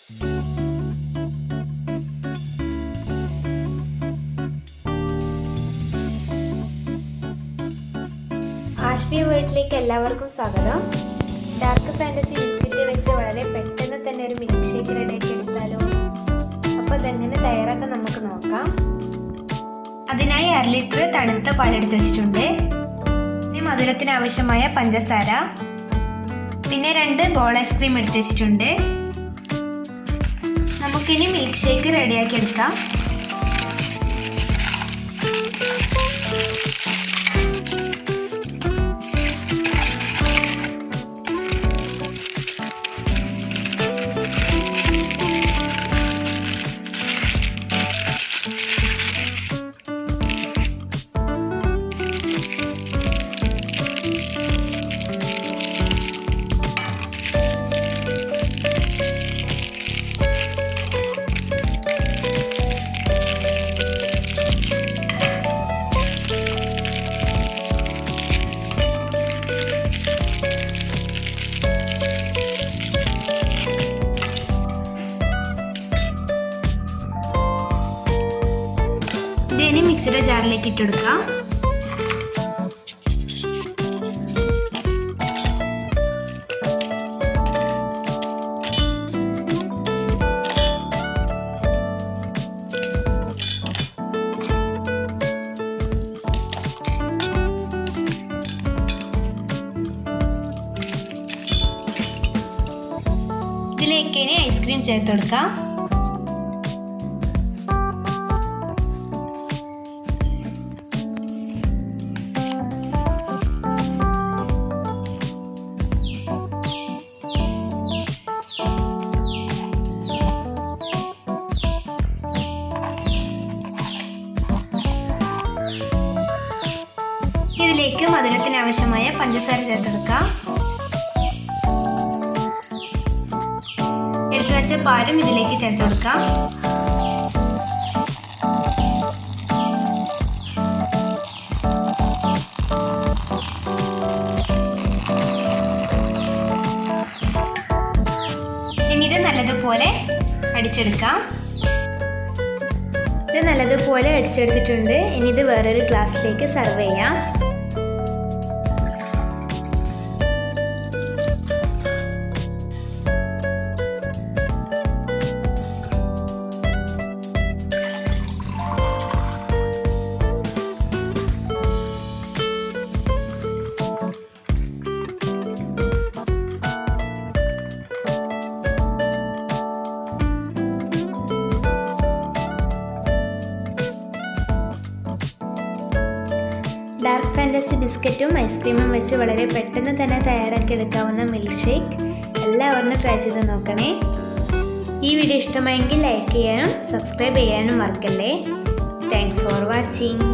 ആശ്വി വീട്ടിലേക്ക് എല്ലാവർക്കും സ്വാഗതം. ഡാർക്ക് ഫാന്റസി ബിസ്ക്കറ്റ് വെച്ച് വളരെ പെട്ടെന്ന് തന്നെ ഒരു മിൽക്ക് ഷേക്ക് റെഡിയാക്കി എടുത്താലോ? അപ്പോൾ അതെങ്ങനെ തയ്യാറാക്കാൻ നമുക്ക് നോക്കാം. അതിനായി 1/2 ലിറ്റർ തണുത്ത പാലെടുത്ത് വെച്ചിട്ടുണ്ട്. പിന്നെ മധുരത്തിന് ആവശ്യമായ പഞ്ചസാര, പിന്നെ 2 ബോൾ ഐസ്ക്രീം എടുത്ത് വെച്ചിട്ടുണ്ട്. നമുക്കിനി മിൽക്ക് ഷേക്ക് റെഡിയാക്കി എടുക്കാം. ഇതിനെ മിക്സിയുടെ ജാറിലേക്ക് ഇട്ടെടുക്കാം. ഇതിലേക്ക് ഇനി ഐസ്ക്രീം ചേർത്ത് കൊടുക്കാം. ഇതിലേക്ക് മധുരത്തിന് ആവശ്യമായ പഞ്ചസാര ചേർത്തെടുക്കാം. എടുത്തു വെച്ച പാലും ഇതിലേക്ക് ചേർത്ത് കൊടുക്കാം. ഇനി ഇത് നല്ലതുപോലെ അടിച്ചെടുക്കാം. ഇത് നല്ലതുപോലെ അടിച്ചെടുത്തിട്ടുണ്ട്. ഇനി ഇത് വേറൊരു ഗ്ലാസ്സിലേക്ക് സെർവ് ചെയ്യാം. ഡാർക്ക് ഫാന്റസി ബിസ്ക്കറ്റും ഐസ്ക്രീമും വെച്ച് വളരെ പെട്ടെന്ന് തന്നെ തയ്യാറാക്കി എടുക്കാവുന്ന മിൽക്ക് ഷേക്ക് എല്ലാവരും ട്രൈ ചെയ്ത് നോക്കണേ. ഈ വീഡിയോ ഇഷ്ടമായെങ്കിൽ ലൈക്ക് ചെയ്യാനും സബ്സ്ക്രൈബ് ചെയ്യാനും മറക്കല്ലേ. Thanks for watching.